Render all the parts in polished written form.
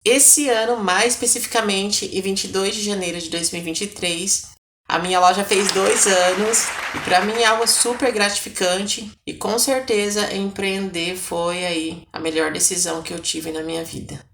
Esse ano, mais especificamente, em 22 de janeiro de 2023, a minha loja fez 2 anos e para mim é algo super gratificante e com certeza empreender foi aí a melhor decisão que eu tive na minha vida.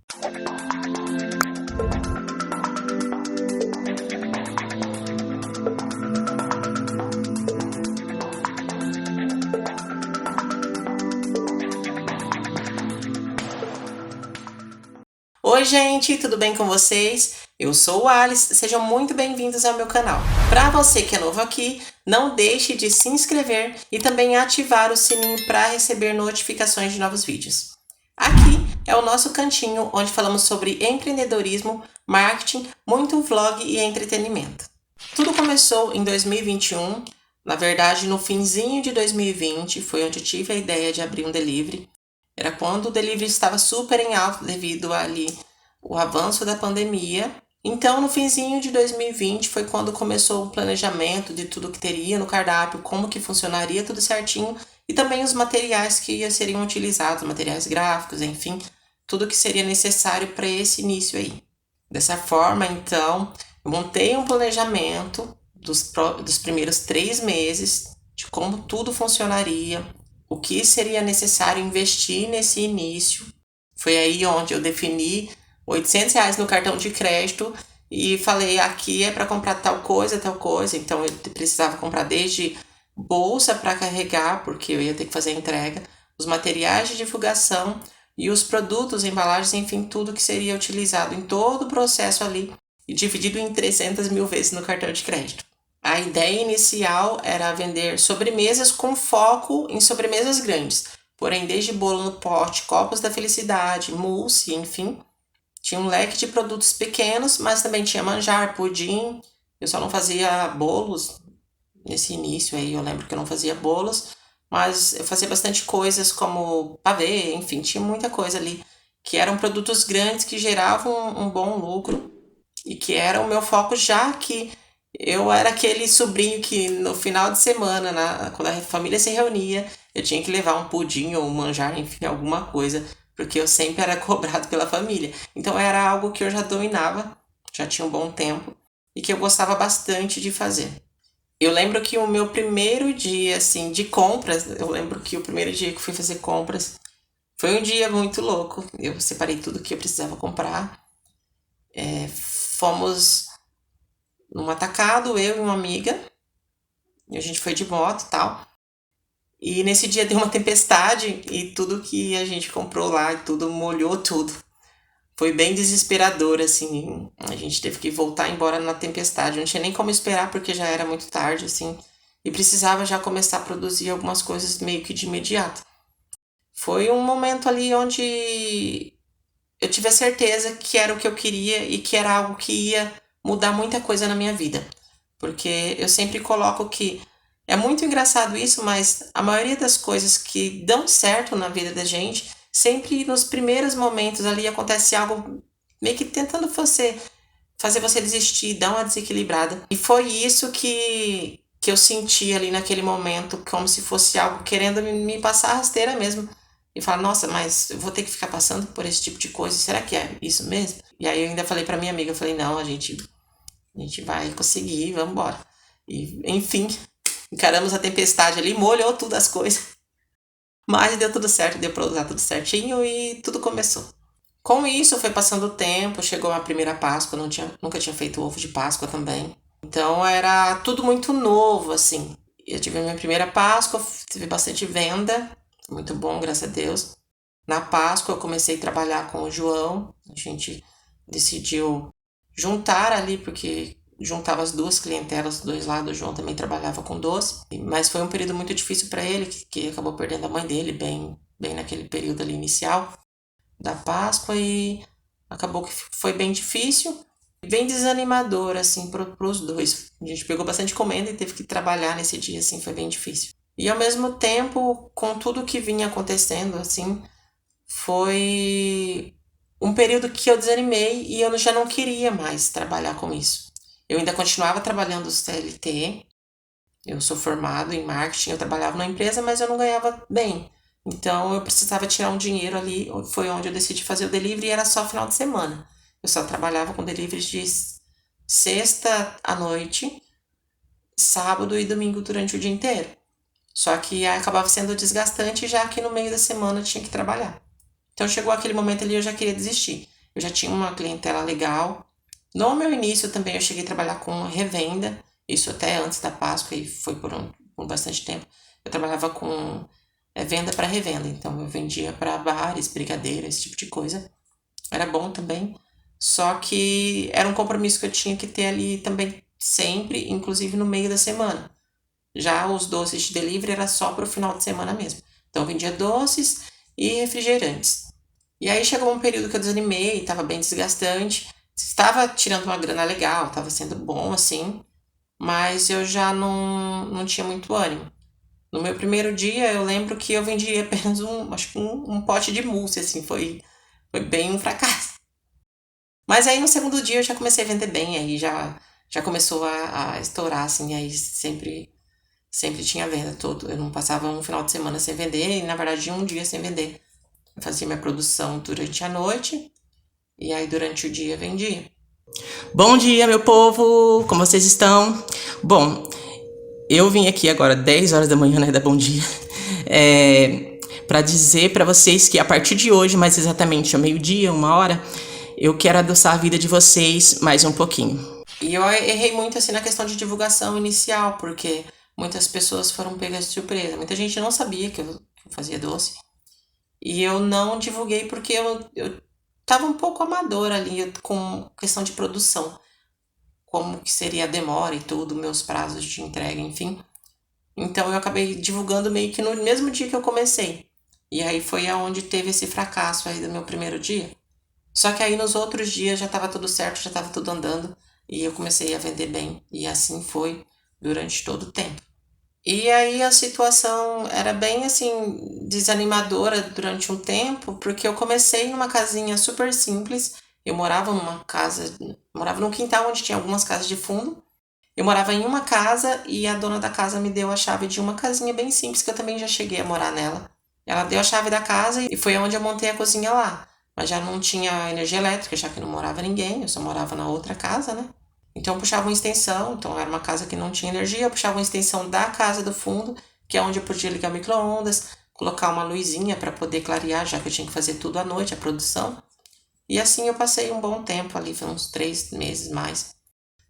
Oi, gente, tudo bem com vocês? Eu sou o Alice, sejam muito bem-vindos ao meu canal. Para você que é novo aqui, não deixe de se inscrever e também ativar o sininho para receber notificações de novos vídeos. Aqui é o nosso cantinho onde falamos sobre empreendedorismo, marketing, muito vlog e entretenimento. Tudo começou em 2021, na verdade no finzinho de 2020 foi onde eu tive a ideia de abrir um delivery. Era quando o delivery estava super em alta devido ali o avanço da pandemia. Então, no finzinho de 2020 foi quando começou o planejamento de tudo que teria no cardápio, como que funcionaria tudo certinho e também os materiais que seriam utilizados, materiais gráficos, enfim, tudo que seria necessário para esse início aí. Dessa forma, então, eu montei um planejamento dos primeiros 3 meses de como tudo funcionaria, o que seria necessário investir nesse início. Foi aí onde eu defini R$ 800 no cartão de crédito e falei, aqui é para comprar tal coisa, tal coisa. Então eu precisava comprar desde bolsa para carregar, porque eu ia ter que fazer a entrega, os materiais de divulgação e os produtos, embalagens, enfim, tudo que seria utilizado em todo o processo ali e dividido em 300 mil vezes no cartão de crédito. A ideia inicial era vender sobremesas com foco em sobremesas grandes, porém desde bolo no pote, copos da felicidade, mousse, enfim. Tinha um leque de produtos pequenos, mas também tinha manjar, pudim. Eu só não fazia bolos nesse início aí, eu lembro que eu não fazia bolos, mas eu fazia bastante coisas como pavê, enfim, tinha muita coisa ali, que eram produtos grandes que geravam um bom lucro e que era o meu foco, já que eu era aquele sobrinho que no final de semana, quando a família se reunia, eu tinha que levar um pudim ou um manjar, enfim, alguma coisa, porque eu sempre era cobrado pela família. Então era algo que eu já dominava, já tinha um bom tempo e que eu gostava bastante de fazer. Eu lembro que o meu primeiro dia, assim, de compras, eu lembro que o primeiro dia que eu fui fazer compras foi um dia muito louco. Eu separei tudo que eu precisava comprar. Fomos num atacado, eu e uma amiga, e a gente foi de moto e tal. E nesse dia deu uma tempestade e tudo que a gente comprou lá, tudo molhou tudo. Foi bem desesperador, assim. A gente teve que voltar embora na tempestade. Não tinha nem como esperar porque já era muito tarde, assim. E precisava já começar a produzir algumas coisas meio que de imediato. Foi um momento ali onde eu tive a certeza que era o que eu queria e que era algo que ia mudar muita coisa na minha vida. Porque eu sempre coloco que é muito engraçado isso, mas a maioria das coisas que dão certo na vida da gente, sempre nos primeiros momentos ali acontece algo meio que tentando fazer você desistir, dar uma desequilibrada. E foi isso que eu senti ali naquele momento, como se fosse algo querendo me passar a rasteira mesmo. E falar, nossa, mas eu vou ter que ficar passando por esse tipo de coisa, será que é isso mesmo? E aí eu ainda falei pra minha amiga, eu falei, não, a gente vai conseguir, vamos embora. E, enfim, encaramos a tempestade ali, molhou tudo as coisas, mas deu tudo certo, deu pra usar tudo certinho e tudo começou. Com isso, foi passando o tempo, chegou a primeira Páscoa, nunca tinha feito ovo de Páscoa também. Então era tudo muito novo, assim. Eu tive a minha primeira Páscoa, tive bastante venda, muito bom, graças a Deus. Na Páscoa eu comecei a trabalhar com o João, a gente decidiu juntar ali, porque juntava as duas clientelas dos dois lados. O João também trabalhava com doce, mas foi um período muito difícil para ele, que acabou perdendo a mãe dele bem naquele período ali inicial da Páscoa e acabou que foi bem difícil, bem desanimador assim para os dois. A gente pegou bastante comenda e teve que trabalhar nesse dia, assim, foi bem difícil. E ao mesmo tempo, com tudo que vinha acontecendo, assim, foi um período que eu desanimei e eu já não queria mais trabalhar com isso. Eu ainda continuava trabalhando CLT, eu sou formado em marketing, eu trabalhava na empresa, mas eu não ganhava bem. Então eu precisava tirar um dinheiro ali, foi onde eu decidi fazer o delivery e era só final de semana. Eu só trabalhava com deliveries de sexta à noite, sábado e domingo durante o dia inteiro. Só que acabava sendo desgastante, já que no meio da semana eu tinha que trabalhar. Então chegou aquele momento ali eu já queria desistir. Eu já tinha uma clientela legal. No meu início também eu cheguei a trabalhar com revenda, isso até antes da Páscoa e foi por bastante tempo. Eu trabalhava com venda para revenda, então eu vendia para bares, brigadeiro, esse tipo de coisa. Era bom também, só que era um compromisso que eu tinha que ter ali também sempre, inclusive no meio da semana. Já os doces de delivery era só para o final de semana mesmo. Então eu vendia doces e refrigerantes. E aí chegou um período que eu desanimei, estava bem desgastante. Estava tirando uma grana legal, estava sendo bom assim, mas eu já não tinha muito ânimo. No meu primeiro dia, eu lembro que eu vendi apenas acho que um pote de mousse, assim, foi bem um fracasso. Mas aí no segundo dia eu já comecei a vender bem, aí já começou a estourar, assim, aí sempre tinha venda todo. Eu não passava um final de semana sem vender, e na verdade um dia sem vender. Eu fazia minha produção durante a noite, e aí durante o dia vendia. Bom dia, meu povo! Como vocês estão? Bom, eu vim aqui agora 10 horas da manhã, né? Da bom dia. Para dizer para vocês que a partir de hoje, mais exatamente ao meio-dia, 1 hora, eu quero adoçar a vida de vocês mais um pouquinho. E eu errei muito assim na questão de divulgação inicial, porque muitas pessoas foram pegas de surpresa. Muita gente não sabia que eu fazia doce. E eu não divulguei porque eu tava um pouco amadora ali com questão de produção. Como que seria a demora e tudo, meus prazos de entrega, enfim. Então eu acabei divulgando meio que no mesmo dia que eu comecei. E aí foi aonde teve esse fracasso aí do meu primeiro dia. Só que aí nos outros dias já estava tudo certo, já estava tudo andando e eu comecei a vender bem. E assim foi durante todo o tempo. E aí a situação era bem assim desanimadora durante um tempo, porque eu comecei numa casinha super simples. Eu morava numa casa, morava num quintal onde tinha algumas casas de fundo. Eu morava em uma casa e a dona da casa me deu a chave de uma casinha bem simples que eu também já cheguei a morar nela. Ela deu a chave da casa e foi onde eu montei a cozinha lá. Mas já não tinha energia elétrica, já que não morava ninguém, eu só morava na outra casa, né? Então eu puxava uma extensão, então era uma casa que não tinha energia, eu puxava uma extensão da casa do fundo, que é onde eu podia ligar o micro-ondas, colocar uma luzinha para poder clarear, já que eu tinha que fazer tudo à noite, a produção. E assim eu passei um bom tempo ali, foi uns 3 meses mais,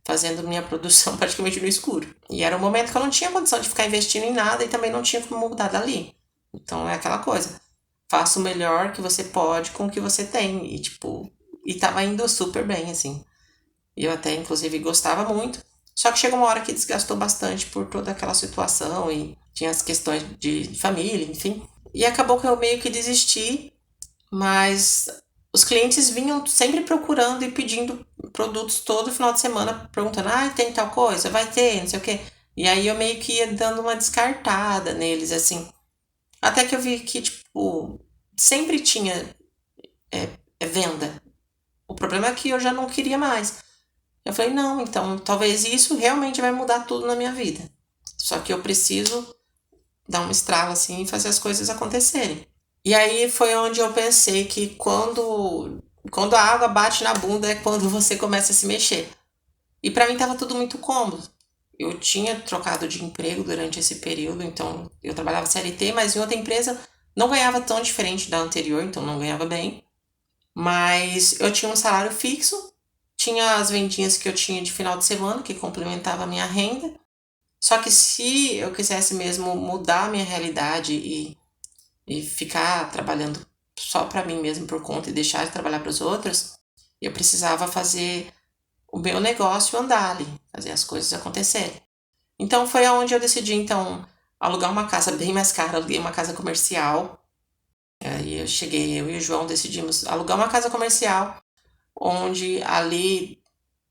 fazendo minha produção praticamente no escuro. E era um momento que eu não tinha condição de ficar investindo em nada e também não tinha como mudar dali. Então é aquela coisa, faça o melhor que você pode com o que você tem. E tipo, e tava indo super bem, assim. E eu até, inclusive, gostava muito. Só que chegou uma hora que desgastou bastante por toda aquela situação e tinha as questões de família, enfim. E acabou que eu meio que desisti, mas os clientes vinham sempre procurando e pedindo produtos todo final de semana, perguntando: ah, tem tal coisa? Vai ter, não sei o quê. E aí eu meio que ia dando uma descartada neles, assim. Até que eu vi que, tipo, sempre tinha venda. O problema é que eu já não queria mais. Eu falei, não, então talvez isso realmente vai mudar tudo na minha vida. Só que eu preciso dar um estralo assim e fazer as coisas acontecerem. E aí foi onde eu pensei que quando a água bate na bunda é quando você começa a se mexer. E para mim tava tudo muito cômodo. Eu tinha trocado de emprego durante esse período, então eu trabalhava CLT, mas em outra empresa não ganhava tão diferente da anterior, então não ganhava bem. Mas eu tinha um salário fixo, tinha as vendinhas que eu tinha de final de semana, que complementava a minha renda. Só que se eu quisesse mesmo mudar a minha realidade e ficar trabalhando só para mim mesmo por conta e deixar de trabalhar para os outros, eu precisava fazer o meu negócio andar ali, fazer as coisas acontecerem. Então foi aonde eu decidi então alugar uma casa bem mais cara, aluguei uma casa comercial. Aí eu e o João decidimos alugar uma casa comercial, onde ali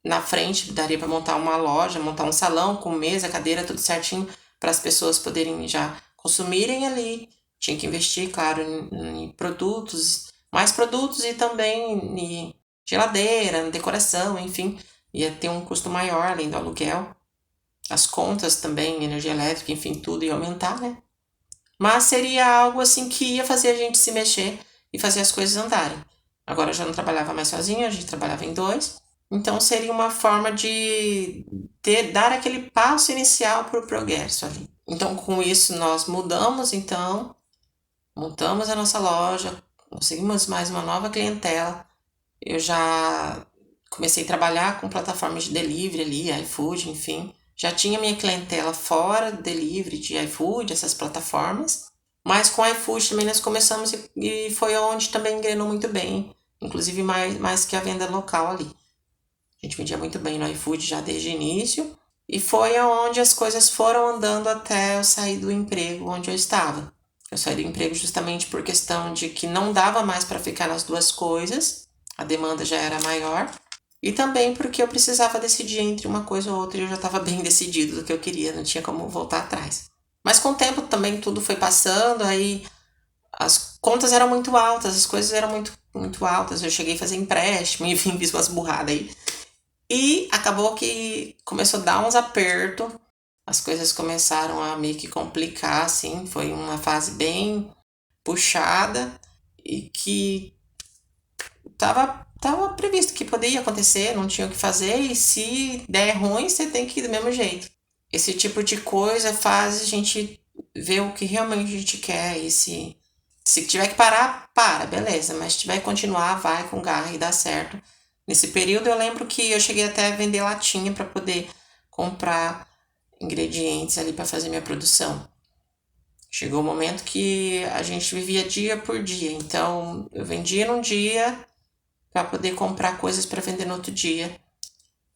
na frente daria para montar uma loja, montar um salão com mesa, cadeira, tudo certinho, para as pessoas poderem já consumirem ali. Tinha que investir, claro, em produtos, mais produtos e também em geladeira, decoração, enfim. Ia ter um custo maior além do aluguel. As contas também, energia elétrica, enfim, tudo ia aumentar, né? mas seria algo assim que ia fazer a gente se mexer e fazer as coisas andarem. Agora eu já não trabalhava mais sozinha, a gente trabalhava em dois, então seria uma forma de dar aquele passo inicial para o progresso ali. Então com isso nós mudamos, então montamos a nossa loja, conseguimos mais uma nova clientela. Eu já comecei a trabalhar com plataformas de delivery ali, iFood, enfim. Já tinha minha clientela fora do delivery de iFood, essas plataformas. Mas com iFood também nós começamos e foi onde também engrenou muito bem. Inclusive mais que a venda local ali. A gente vendia muito bem no iFood já desde o início. E foi aonde as coisas foram andando até eu sair do emprego onde eu estava. Eu saí do emprego justamente por questão de que não dava mais para ficar nas duas coisas. A demanda já era maior. E também porque eu precisava decidir entre uma coisa ou outra e eu já estava bem decidido do que eu queria, não tinha como voltar atrás. Mas com o tempo também tudo foi passando, aí as contas eram muito altas, as coisas eram muito altas. Eu cheguei a fazer empréstimo, enfim, fiz umas burradas aí. E acabou que começou a dar uns apertos, as coisas começaram a meio que complicar, assim, foi uma fase bem puxada e que tava previsto que poderia acontecer, não tinha o que fazer, e se der ruim, você tem que ir do mesmo jeito. Esse tipo de coisa faz a gente ver o que realmente a gente quer, e se tiver que parar, para, beleza, mas se tiver que continuar, vai com garra e dá certo. Nesse período eu lembro que eu cheguei até a vender latinha para poder comprar ingredientes ali para fazer minha produção. Chegou o momento que a gente vivia dia por dia, então eu vendia num dia para poder comprar coisas para vender no outro dia.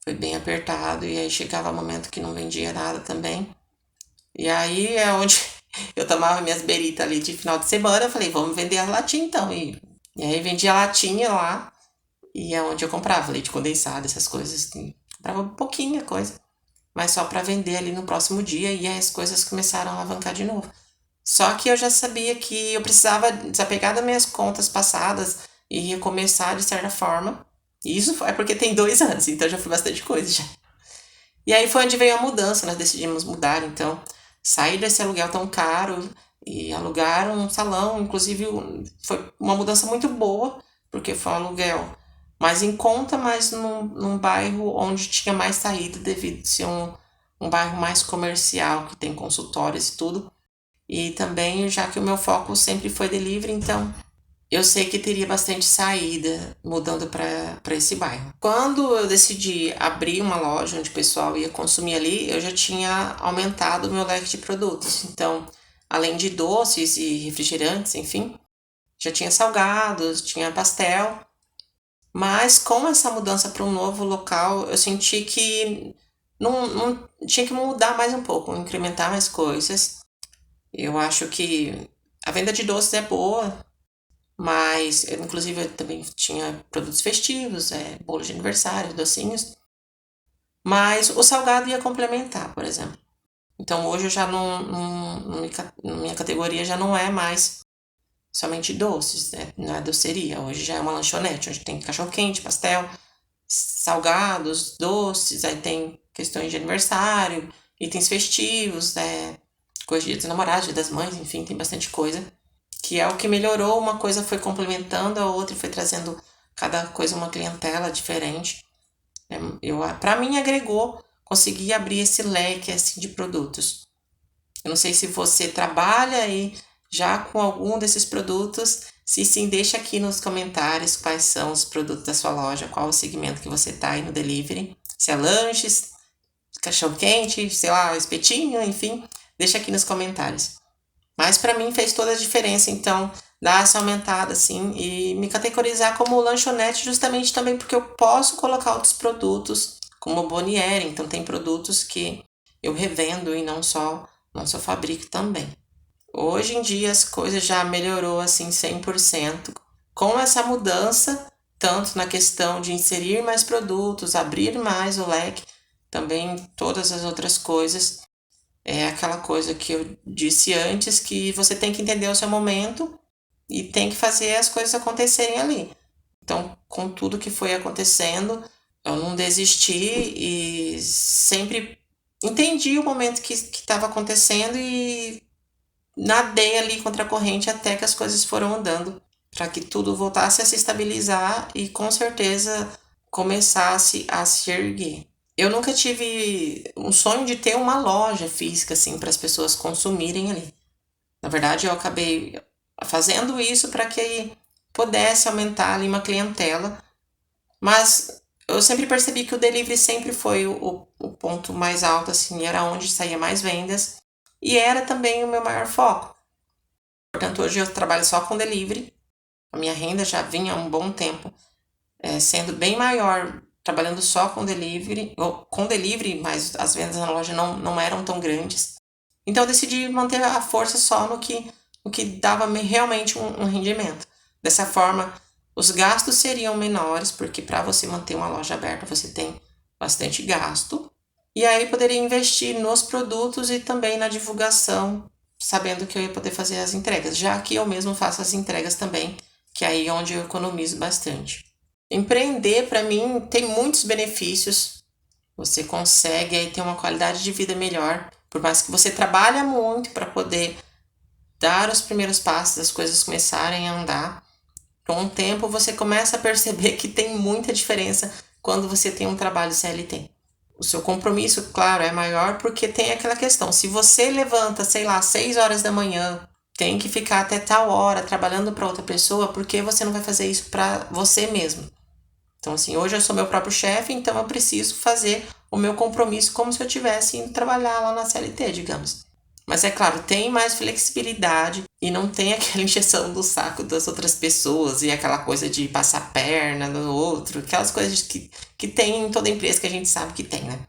Foi bem apertado e aí chegava o momento que não vendia nada também. E aí é onde eu tomava minhas beritas ali de final de semana, eu falei, vamos vender a latinha então. E aí vendia a latinha lá e é onde eu comprava leite condensado, essas coisas. Assim. Comprava pouquinha coisa, mas só para vender ali no próximo dia e aí as coisas começaram a alavancar de novo. Só que eu já sabia que eu precisava desapegar das minhas contas passadas e recomeçar de certa forma. E isso é porque tem 2 anos, então já foi bastante coisa já. E aí foi onde veio a mudança, nós decidimos mudar, então, sair desse aluguel tão caro e alugar um salão, inclusive foi uma mudança muito boa, porque foi um aluguel mais em conta, mas num bairro onde tinha mais saída devido a ser um bairro mais comercial, que tem consultórios e tudo. E também, já que o meu foco sempre foi delivery, então eu sei que teria bastante saída mudando para esse bairro. Quando eu decidi abrir uma loja onde o pessoal ia consumir ali, eu já tinha aumentado o meu leque de produtos. Então, além de doces e refrigerantes, enfim, já tinha salgados, tinha pastel. Mas com essa mudança para um novo local, eu senti que não tinha que mudar mais um pouco, incrementar mais coisas. Eu acho que a venda de doces é boa, mas inclusive eu também tinha produtos festivos, bolo de aniversário, docinhos, mas o salgado ia complementar, por exemplo. Então hoje eu já minha categoria já não é mais somente doces, né? Não é doceria, hoje já é uma lanchonete, onde tem cachorro-quente, pastel, salgados, doces, aí tem questões de aniversário, itens festivos, coisa de dia dos namorados, dia das mães, enfim, tem bastante coisa. Que é o que melhorou, uma coisa foi complementando a outra e foi trazendo cada coisa uma clientela diferente. Para mim agregou, consegui abrir esse leque assim de produtos. Eu não sei se você trabalha aí já com algum desses produtos. Se sim, deixa aqui nos comentários quais são os produtos da sua loja, qual o segmento que você está aí no delivery. Se é lanches, cachorro-quente, sei lá, espetinho, enfim, deixa aqui nos comentários. Mas para mim fez toda a diferença, então, dar essa aumentada assim e me categorizar como lanchonete justamente também porque eu posso colocar outros produtos, como Bonieri, então tem produtos que eu revendo e não só fabrico também. Hoje em dia as coisas já melhorou assim 100%. Com essa mudança, tanto na questão de inserir mais produtos, abrir mais o leque, também todas as outras coisas. É aquela coisa que eu disse antes, que você tem que entender o seu momento e tem que fazer as coisas acontecerem ali. Então, com tudo que foi acontecendo, eu não desisti e sempre entendi o momento que estava acontecendo e nadei ali contra a corrente até que as coisas foram andando, para que tudo voltasse a se estabilizar e com certeza começasse a se erguer. Eu nunca tive um sonho de ter uma loja física assim para as pessoas consumirem ali. Na verdade, eu acabei fazendo isso para que pudesse aumentar ali uma clientela, mas eu sempre percebi que o delivery sempre foi o ponto mais alto, assim, era onde saía mais vendas e era também o meu maior foco. Portanto, hoje eu trabalho só com delivery, a minha renda já vinha há um bom tempo sendo bem maior trabalhando só com delivery, mas as vendas na loja não eram tão grandes. Então eu decidi manter a força só no que dava realmente um rendimento. Dessa forma, os gastos seriam menores, porque para você manter uma loja aberta você tem bastante gasto. E aí poderia investir nos produtos e também na divulgação, sabendo que eu ia poder fazer as entregas, já que eu mesmo faço as entregas também, que é aí onde eu economizo bastante. Empreender, para mim, tem muitos benefícios. Você consegue aí ter uma qualidade de vida melhor, por mais que você trabalhe muito para poder dar os primeiros passos, as coisas começarem a andar. Com o tempo, você começa a perceber que tem muita diferença quando você tem um trabalho CLT. O seu compromisso, claro, é maior porque tem aquela questão. Se você levanta, sei lá, 6 horas da manhã, tem que ficar até tal hora trabalhando para outra pessoa, por que você não vai fazer isso para você mesmo? Então, assim, hoje eu sou meu próprio chefe, então eu preciso fazer o meu compromisso como se eu estivesse indo trabalhar lá na CLT, digamos. Mas é claro, tem mais flexibilidade e não tem aquela injeção do saco das outras pessoas e aquela coisa de passar perna no outro, aquelas coisas que tem em toda empresa que a gente sabe que tem, né?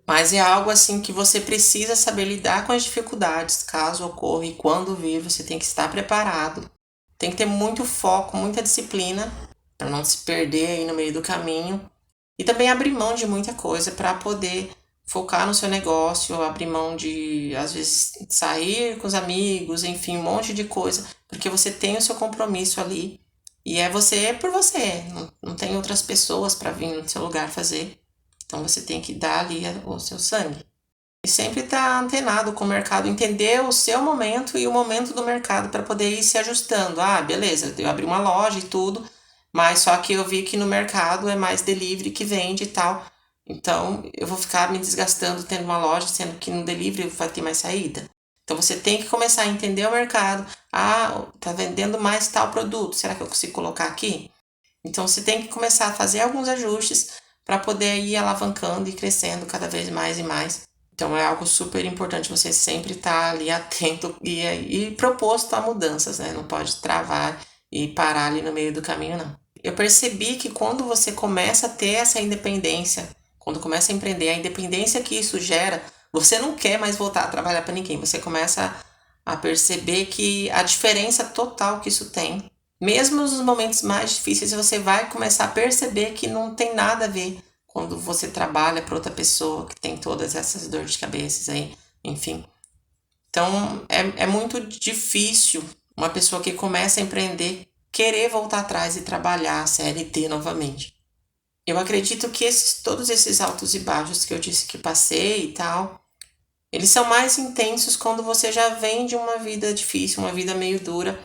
Mas é algo assim que você precisa saber lidar com as dificuldades, caso ocorra e quando vir, você tem que estar preparado. Tem que ter muito foco, muita disciplina para não se perder aí no meio do caminho e também abrir mão de muita coisa para poder focar no seu negócio, abrir mão de às vezes sair com os amigos, enfim, um monte de coisa, porque você tem o seu compromisso ali e é você por você, não tem outras pessoas para vir no seu lugar fazer. Então você tem que dar ali o seu sangue. E sempre estar antenado com o mercado, entender o seu momento e o momento do mercado para poder ir se ajustando. Ah, beleza, eu abri uma loja e tudo, mas só que eu vi que no mercado é mais delivery que vende e tal. Então eu vou ficar me desgastando tendo uma loja, sendo que no delivery vai ter mais saída. Então você tem que começar a entender o mercado. Ah, tá vendendo mais tal produto, será que eu consigo colocar aqui? Então você tem que começar a fazer alguns ajustes para poder ir alavancando e crescendo cada vez mais e mais. Então é algo super importante você sempre estar ali atento e proposto a mudanças, né? Não pode travar e parar ali no meio do caminho, não. Eu percebi que quando você começa a ter essa independência, quando começa a empreender, a independência que isso gera, você não quer mais voltar a trabalhar para ninguém. Você começa a perceber que a diferença total que isso tem, mesmo nos momentos mais difíceis, você vai começar a perceber que não tem nada a ver quando você trabalha para outra pessoa que tem todas essas dores de cabeça aí, enfim. Então, é muito difícil uma pessoa que começa a empreender querer voltar atrás e trabalhar a CLT novamente. Eu acredito que todos esses altos e baixos que eu disse que passei e tal, eles são mais intensos quando você já vem de uma vida difícil, uma vida meio dura,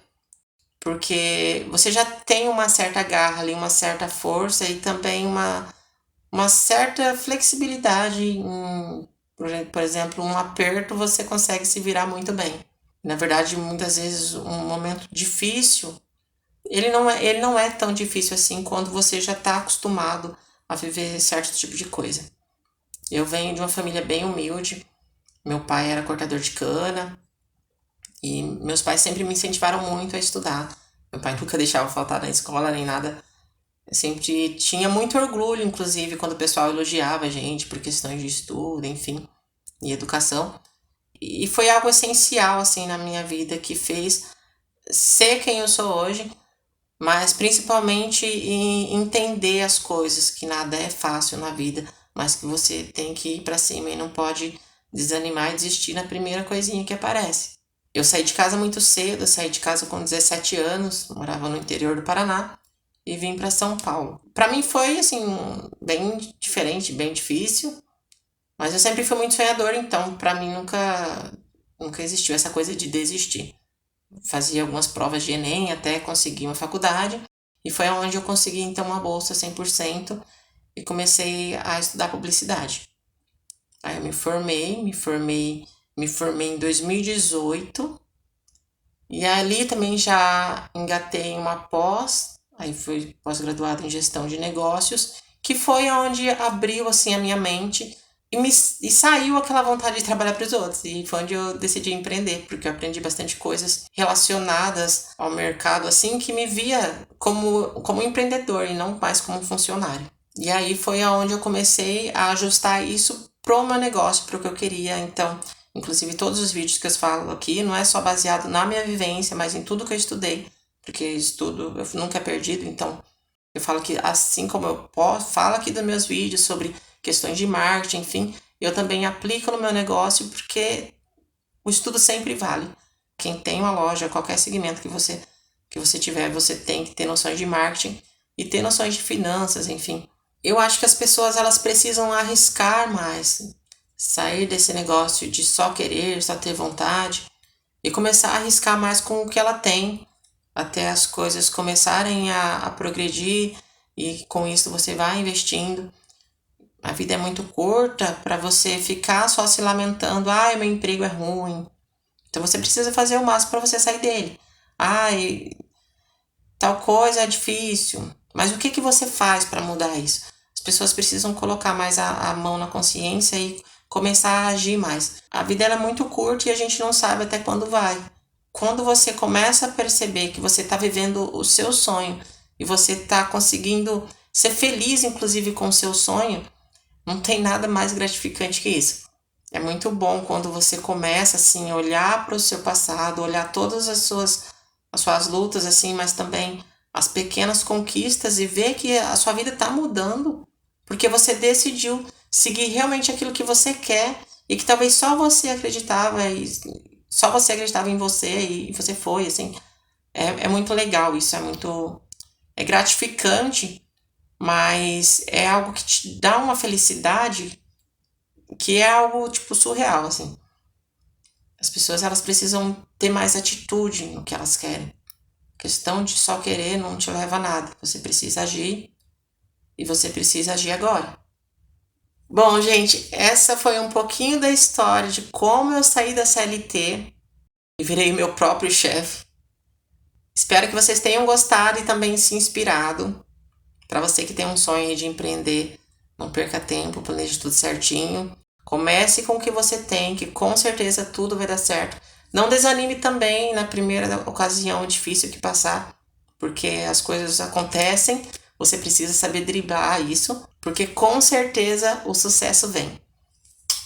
porque você já tem uma certa garra ali, uma certa força e também uma certa flexibilidade. Por exemplo, um aperto você consegue se virar muito bem. Na verdade, muitas vezes um momento difícil, ele não é tão difícil assim quando você já está acostumado a viver certo tipo de coisa. Eu venho de uma família bem humilde. Meu pai era cortador de cana e meus pais sempre me incentivaram muito a estudar. Meu pai nunca deixava faltar na escola nem nada. Eu sempre tinha muito orgulho, inclusive, quando o pessoal elogiava a gente por questões de estudo, enfim, e educação. E foi algo essencial, assim, na minha vida que fez ser quem eu sou hoje, mas principalmente em entender as coisas, que nada é fácil na vida, mas que você tem que ir para cima e não pode desanimar e desistir na primeira coisinha que aparece. Eu saí de casa muito cedo, eu saí de casa com 17 anos, morava no interior do Paraná e vim para São Paulo. Para mim foi assim bem diferente, bem difícil, mas eu sempre fui muito sonhador, então para mim nunca Nunca existiu essa coisa de desistir. Fazia algumas provas de Enem até conseguir uma faculdade. E foi onde eu consegui, então, uma bolsa 100% e comecei a estudar publicidade. Aí eu me formei em 2018. E ali também já engatei uma pós, aí fui pós-graduada em gestão de negócios, que foi onde abriu, assim, a minha mente e saiu aquela vontade de trabalhar para os outros. E foi onde eu decidi empreender, porque eu aprendi bastante coisas relacionadas ao mercado, assim, que me via como empreendedor e não mais como funcionário. E aí foi onde eu comecei a ajustar isso pro meu negócio, pro que eu queria. Então, inclusive todos os vídeos que eu falo aqui não é só baseado na minha vivência, mas em tudo que eu estudei, porque estudo eu nunca é perdido. Então, eu falo que assim como eu falo aqui dos meus vídeos sobre questões de marketing, enfim, eu também aplico no meu negócio, porque o estudo sempre vale. Quem tem uma loja, qualquer segmento que você tiver, você tem que ter noções de marketing e ter noções de finanças, enfim. Eu acho que as pessoas elas precisam arriscar mais, sair desse negócio de só querer, só ter vontade e começar a arriscar mais com o que ela tem, até as coisas começarem a progredir e com isso você vai investindo. A vida é muito curta para você ficar só se lamentando, ai, meu emprego é ruim. Então você precisa fazer o máximo para você sair dele. Ai, tal coisa é difícil. Mas o que você faz para mudar isso? As pessoas precisam colocar mais a mão na consciência e começar a agir mais. A vida ela é muito curta e a gente não sabe até quando vai. Quando você começa a perceber que você está vivendo o seu sonho e você está conseguindo ser feliz, inclusive, com o seu sonho, não tem nada mais gratificante que isso. É muito bom quando você começa, assim, a olhar para o seu passado, olhar todas as suas lutas, assim, mas também as pequenas conquistas e ver que a sua vida está mudando, porque você decidiu seguir realmente aquilo que você quer e que talvez só você acreditava e só você acreditava em você e você foi, assim. É muito legal isso, é gratificante, mas é algo que te dá uma felicidade que é algo, tipo, surreal, assim. As pessoas, elas precisam ter mais atitude no que elas querem. A questão de só querer não te leva a nada. Você precisa agir e você precisa agir agora. Bom, gente, essa foi um pouquinho da história de como eu saí da CLT e virei meu próprio chefe. Espero que vocês tenham gostado e também se inspirado. Para você que tem um sonho de empreender, não perca tempo, planeje tudo certinho. Comece com o que você tem, que com certeza tudo vai dar certo. Não desanime também na primeira ocasião difícil que passar, porque as coisas acontecem, você precisa saber driblar isso, porque com certeza o sucesso vem.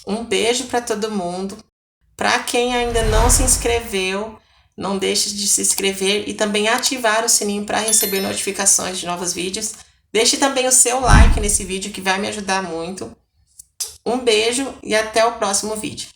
Um beijo para todo mundo. Para quem ainda não se inscreveu, não deixe de se inscrever e também ativar o sininho para receber notificações de novos vídeos. Deixe também o seu like nesse vídeo que vai me ajudar muito. Um beijo e até o próximo vídeo.